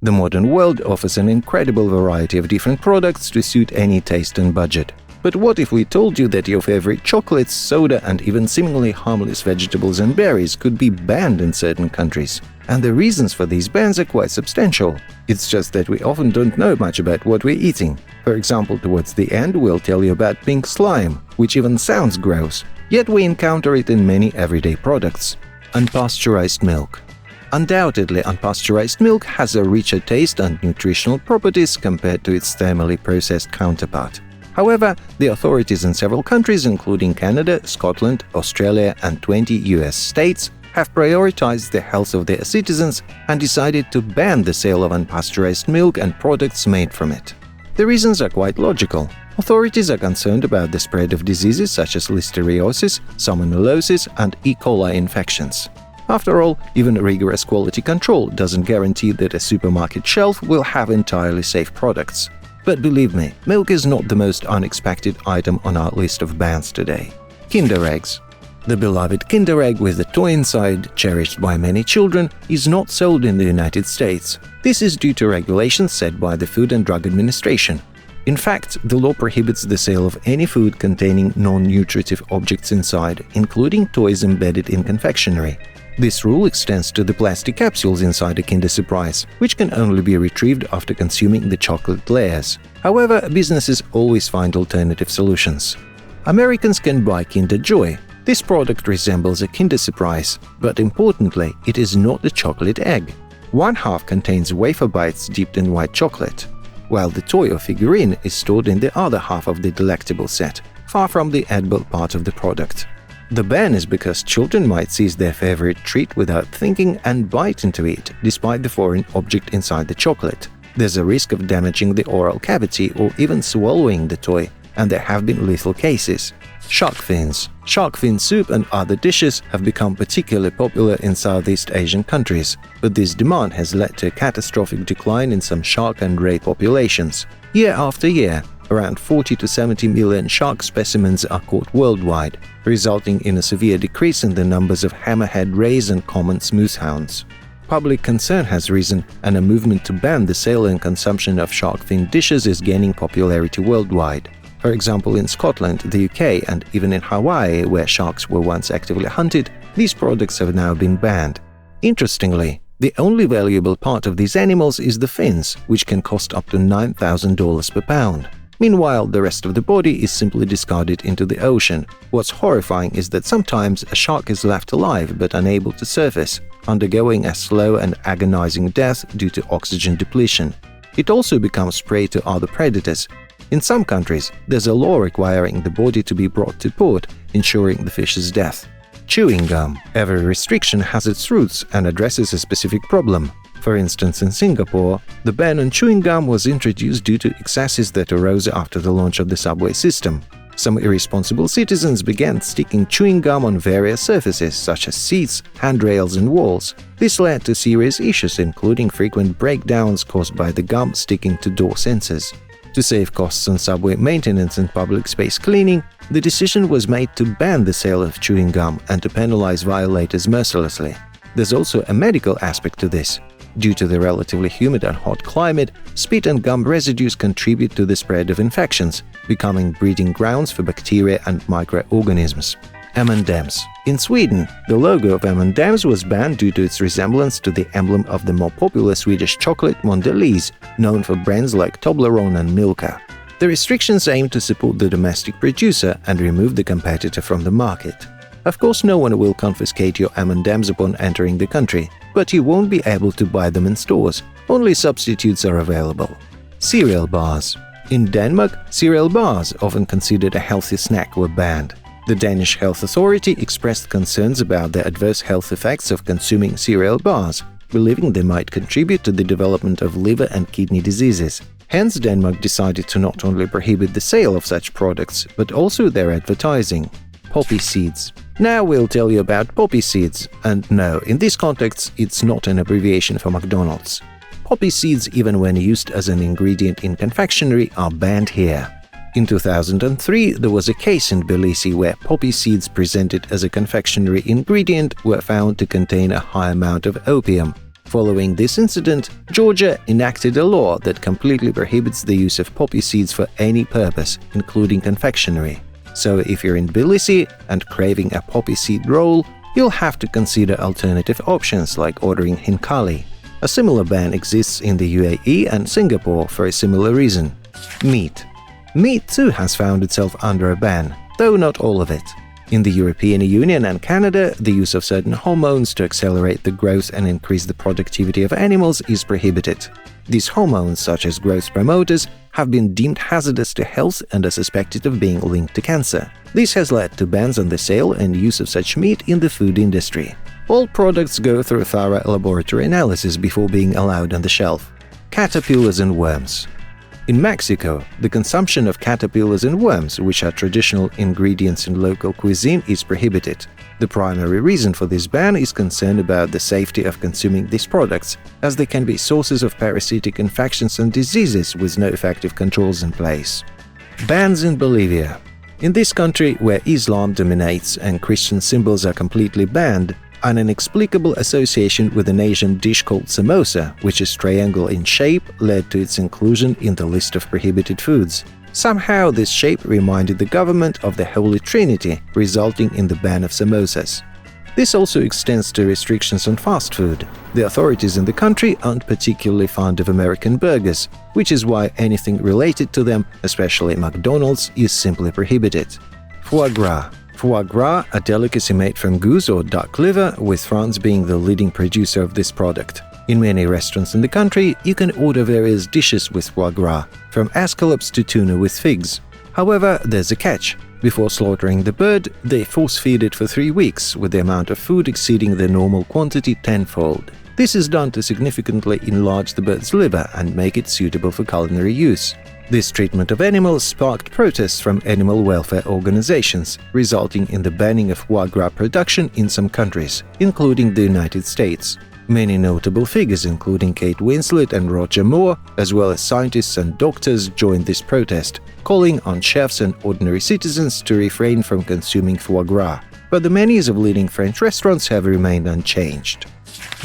The modern world offers an incredible variety of different products to suit any taste and budget. But what if we told you that your favorite chocolates, soda, and even seemingly harmless vegetables and berries could be banned in certain countries? And the reasons for these bans are quite substantial. It's just that we often don't know much about what we're eating. For example, towards the end, we'll tell you about pink slime, which even sounds gross. Yet we encounter it in many everyday products. Unpasteurized milk. Undoubtedly, unpasteurized milk has a richer taste and nutritional properties compared to its thermally processed counterpart. However, the authorities in several countries, including Canada, Scotland, Australia, and 20 US states, have prioritized the health of their citizens and decided to ban the sale of unpasteurized milk and products made from it. The reasons are quite logical. Authorities are concerned about the spread of diseases such as listeriosis, salmonellosis, and E. coli infections. After all, even rigorous quality control doesn't guarantee that a supermarket shelf will have entirely safe products. But believe me, milk is not the most unexpected item on our list of bans today. Kinder eggs. The beloved Kinder egg with a toy inside, cherished by many children, is not sold in the United States. This is due to regulations set by the Food and Drug Administration. In fact, the law prohibits the sale of any food containing non-nutritive objects inside, including toys embedded in confectionery. This rule extends to the plastic capsules inside a Kinder Surprise, which can only be retrieved after consuming the chocolate layers. However, businesses always find alternative solutions. Americans can buy Kinder Joy. This product resembles a Kinder Surprise, but importantly, it is not a chocolate egg. One half contains wafer bites dipped in white chocolate, while the toy or figurine is stored in the other half of the delectable set, far from the edible part of the product. The ban is because children might seize their favorite treat without thinking and bite into it, despite the foreign object inside the chocolate. There's a risk of damaging the oral cavity or even swallowing the toy, and there have been lethal cases. Shark fins. Shark fin soup and other dishes have become particularly popular in Southeast Asian countries, but this demand has led to a catastrophic decline in some shark and ray populations. Year after year, around 40 to 70 million shark specimens are caught worldwide, resulting in a severe decrease in the numbers of hammerhead rays and common smoothhounds. Public concern has risen, and a movement to ban the sale and consumption of shark fin dishes is gaining popularity worldwide. For example, in Scotland, the UK, and even in Hawaii, where sharks were once actively hunted, these products have now been banned. Interestingly, the only valuable part of these animals is the fins, which can cost up to $9,000 per pound. Meanwhile, the rest of the body is simply discarded into the ocean. What's horrifying is that sometimes a shark is left alive but unable to surface, undergoing a slow and agonizing death due to oxygen depletion. It also becomes prey to other predators. In some countries, there's a law requiring the body to be brought to port, ensuring the fish's death. Chewing gum. Every restriction has its roots and addresses a specific problem. For instance, in Singapore, the ban on chewing gum was introduced due to excesses that arose after the launch of the subway system. Some irresponsible citizens began sticking chewing gum on various surfaces, such as seats, handrails, and walls. This led to serious issues, including frequent breakdowns caused by the gum sticking to door sensors. To save costs on subway maintenance and public space cleaning, the decision was made to ban the sale of chewing gum and to penalize violators mercilessly. There's also a medical aspect to this. Due to the relatively humid and hot climate, spit and gum residues contribute to the spread of infections, becoming breeding grounds for bacteria and microorganisms. M&M's. In Sweden, the logo of M&M's was banned due to its resemblance to the emblem of the more popular Swedish chocolate Mondelez, known for brands like Toblerone and Milka. The restrictions aim to support the domestic producer and remove the competitor from the market. Of course, no one will confiscate your M&M's upon entering the country, but you won't be able to buy them in stores. Only substitutes are available. Cereal bars. In Denmark, cereal bars, often considered a healthy snack, were banned. The Danish Health Authority expressed concerns about the adverse health effects of consuming cereal bars, believing they might contribute to the development of liver and kidney diseases. Hence, Denmark decided to not only prohibit the sale of such products, but also their advertising. Poppy seeds. Now we'll tell you about poppy seeds, and no, in this context, it's not an abbreviation for McDonald's. Poppy seeds, even when used as an ingredient in confectionery, are banned here. In 2003, there was a case in Belize where poppy seeds presented as a confectionery ingredient were found to contain a high amount of opium. Following this incident, Georgia enacted a law that completely prohibits the use of poppy seeds for any purpose, including confectionery. So if you're in Tbilisi and craving a poppy seed roll, you'll have to consider alternative options like ordering hinkali. A similar ban exists in the UAE and Singapore for a similar reason. Meat. Meat too has found itself under a ban, though not all of it. In the European Union and Canada, the use of certain hormones to accelerate the growth and increase the productivity of animals is prohibited. These hormones, such as growth promoters, have been deemed hazardous to health and are suspected of being linked to cancer. This has led to bans on the sale and use of such meat in the food industry. All products go through a thorough laboratory analysis before being allowed on the shelf. Caterpillars and worms. In Mexico, the consumption of caterpillars and worms, which are traditional ingredients in local cuisine, is prohibited. The primary reason for this ban is concern about the safety of consuming these products, as they can be sources of parasitic infections and diseases with no effective controls in place. Bans in Bolivia. In this country, where Islam dominates and Christian symbols are completely banned, an inexplicable association with an Asian dish called samosa, which is triangle in shape, led to its inclusion in the list of prohibited foods. Somehow this shape reminded the government of the Holy Trinity, resulting in the ban of samosas. This also extends to restrictions on fast food. The authorities in the country aren't particularly fond of American burgers, which is why anything related to them, especially McDonald's, is simply prohibited. Foie gras. Foie gras, a delicacy made from goose or duck liver, with France being the leading producer of this product. In many restaurants in the country, you can order various dishes with foie gras, from escallops to tuna with figs. However, there's a catch. Before slaughtering the bird, they force-feed it for 3 weeks, with the amount of food exceeding the normal quantity tenfold. This is done to significantly enlarge the bird's liver and make it suitable for culinary use. This treatment of animals sparked protests from animal welfare organizations, resulting in the banning of foie gras production in some countries, including the United States. Many notable figures, including Kate Winslet and Roger Moore, as well as scientists and doctors, joined this protest, calling on chefs and ordinary citizens to refrain from consuming foie gras. But the menus of leading French restaurants have remained unchanged.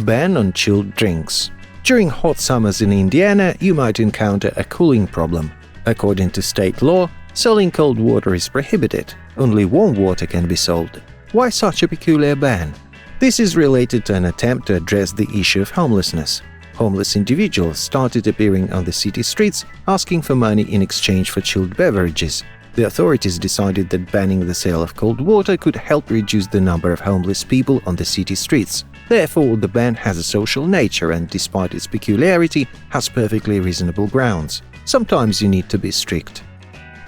Ban on chilled drinks. During hot summers in Indiana, you might encounter a cooling problem. According to state law, selling cold water is prohibited. Only warm water can be sold. Why such a peculiar ban? This is related to an attempt to address the issue of homelessness. Homeless individuals started appearing on the city streets asking for money in exchange for chilled beverages. The authorities decided that banning the sale of cold water could help reduce the number of homeless people on the city streets. Therefore, the ban has a social nature and, despite its peculiarity, has perfectly reasonable grounds. Sometimes you need to be strict.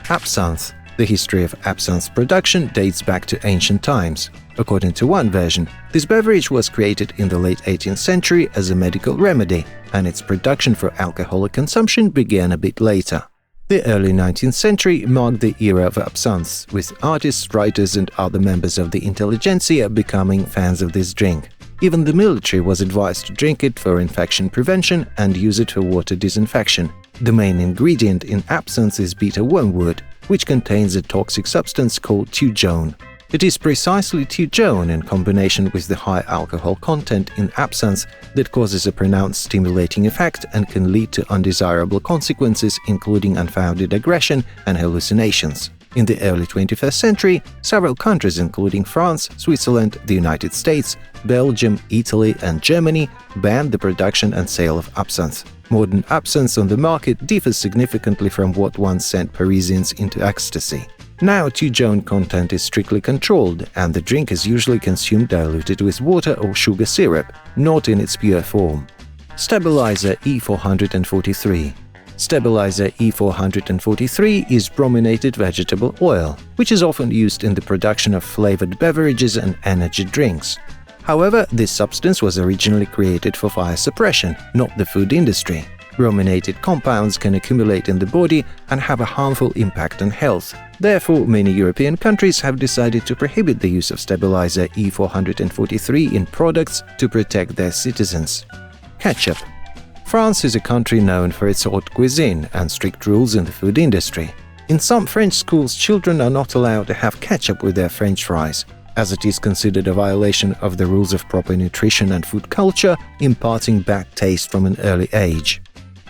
Absinthe. The history of absinthe production dates back to ancient times. According to one version, this beverage was created in the late 18th century as a medical remedy, and its production for alcoholic consumption began a bit later. The early 19th century marked the era of absinthe, with artists, writers, and other members of the intelligentsia becoming fans of this drink. Even the military was advised to drink it for infection prevention and use it for water disinfection. The main ingredient in absinthe is bitter wormwood, which contains a toxic substance called tujone. It is precisely tujone in combination with the high alcohol content in absinthe that causes a pronounced stimulating effect and can lead to undesirable consequences, including unfounded aggression and hallucinations. In the early 21st century, several countries including France, Switzerland, the United States, Belgium, Italy, and Germany banned the production and sale of absinthe. Modern absinthe on the market differs significantly from what once sent Parisians into ecstasy. Now, tujone content is strictly controlled, and the drink is usually consumed diluted with water or sugar syrup, not in its pure form. Stabilizer E443. Stabilizer E443 is brominated vegetable oil, which is often used in the production of flavored beverages and energy drinks. However, this substance was originally created for fire suppression, not the food industry. Brominated compounds can accumulate in the body and have a harmful impact on health. Therefore, many European countries have decided to prohibit the use of stabilizer E443 in products to protect their citizens. Ketchup. France is a country known for its haute cuisine and strict rules in the food industry. In some French schools, children are not allowed to have ketchup with their French fries. as it is considered a violation of the rules of proper nutrition and food culture, imparting bad taste from an early age.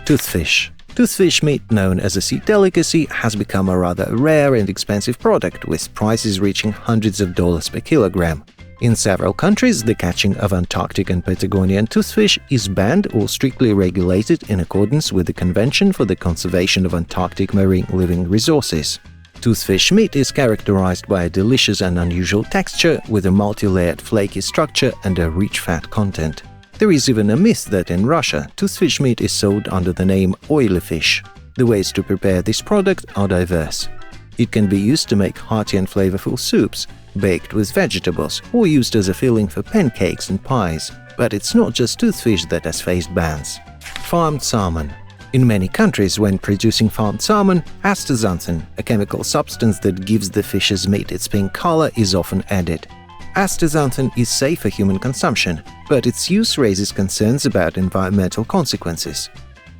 Toothfish. Toothfish meat, known as a sea delicacy, has become a rather rare and expensive product, with prices reaching hundreds of dollars per kilogram. In several countries, the catching of Antarctic and Patagonian toothfish is banned or strictly regulated in accordance with the Convention for the Conservation of Antarctic Marine Living Resources. Toothfish meat is characterized by a delicious and unusual texture, with a multi-layered flaky structure and a rich fat content. There is even a myth that in Russia, toothfish meat is sold under the name oily fish. The ways to prepare this product are diverse. It can be used to make hearty and flavorful soups, baked with vegetables, or used as a filling for pancakes and pies. But it's not just toothfish that has faced bans. Farmed salmon. In many countries, when producing farmed salmon, astaxanthin, a chemical substance that gives the fish's meat its pink color, is often added. Astaxanthin is safe for human consumption, but its use raises concerns about environmental consequences.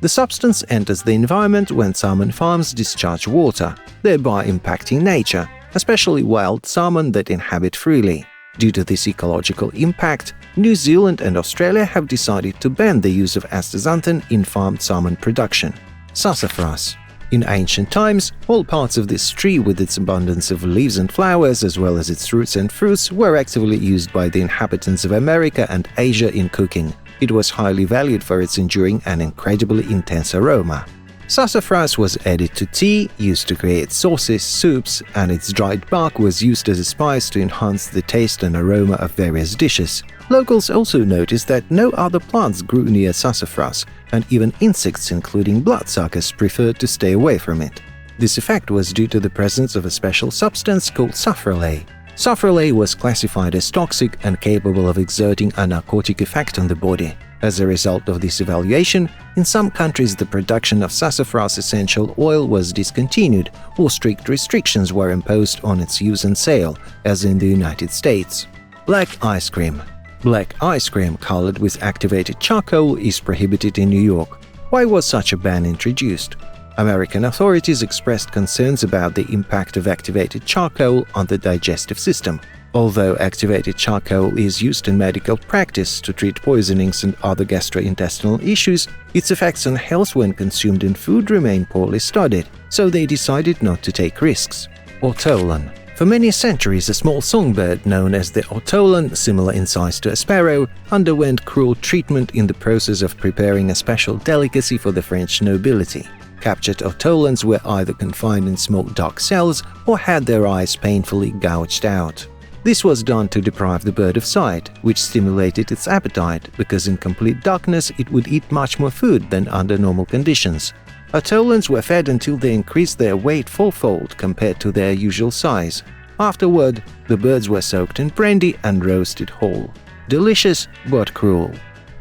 The substance enters the environment when salmon farms discharge water, thereby impacting nature, especially wild salmon that inhabit freely. Due to this ecological impact, New Zealand and Australia have decided to ban the use of astaxanthin in farmed salmon production. Sassafras. In ancient times, all parts of this tree, with its abundance of leaves and flowers, as well as its roots and fruits, were actively used by the inhabitants of America and Asia in cooking. It was highly valued for its enduring and incredibly intense aroma. Sassafras was added to tea, used to create sauces, soups, and its dried bark was used as a spice to enhance the taste and aroma of various dishes. Locals also noticed that no other plants grew near sassafras, and even insects, including bloodsuckers, preferred to stay away from it. This effect was due to the presence of a special substance called safrole. Safrole was classified as toxic and capable of exerting a narcotic effect on the body. As a result of this evaluation, in some countries the production of sassafras essential oil was discontinued, or strict restrictions were imposed on its use and sale, as in the United States. Black ice cream. Black ice cream colored with activated charcoal is prohibited in New York. Why was such a ban introduced? American authorities expressed concerns about the impact of activated charcoal on the digestive system. Although activated charcoal is used in medical practice to treat poisonings and other gastrointestinal issues, its effects on health when consumed in food remain poorly studied, so they decided not to take risks. Ortolan. For many centuries, a small songbird known as the ortolan, similar in size to a sparrow, underwent cruel treatment in the process of preparing a special delicacy for the French nobility. Captured ortolans were either confined in small dark cells or had their eyes painfully gouged out. This was done to deprive the bird of sight, which stimulated its appetite, because in complete darkness it would eat much more food than under normal conditions. Ortolans were fed until they increased their weight fourfold compared to their usual size. Afterward, the birds were soaked in brandy and roasted whole. Delicious, but cruel.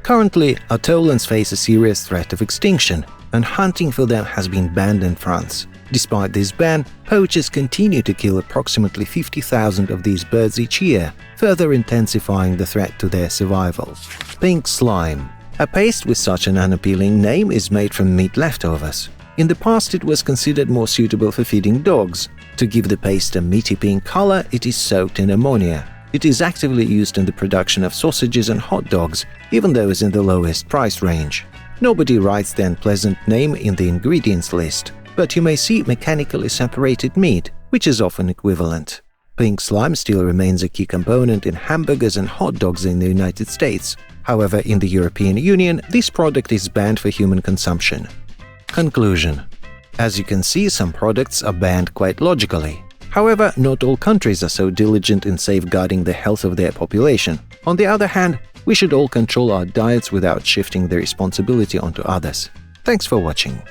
Currently, ortolans face a serious threat of extinction, and hunting for them has been banned in France. Despite this ban, poachers continue to kill approximately 50,000 of these birds each year, further intensifying the threat to their survival. Pink slime. A paste with such an unappealing name is made from meat leftovers. In the past, it was considered more suitable for feeding dogs. To give the paste a meaty pink color, it is soaked in ammonia. It is actively used in the production of sausages and hot dogs, even those in the lowest price range. Nobody writes the unpleasant name in the ingredients list, but you may see mechanically separated meat, which is often equivalent. Pink slime still remains a key component in hamburgers and hot dogs in the United States. However, in the European Union, this product is banned for human consumption. Conclusion. As you can see, some products are banned quite logically. However, not all countries are so diligent in safeguarding the health of their population. On the other hand, we should all control our diets without shifting the responsibility onto others. Thanks for watching.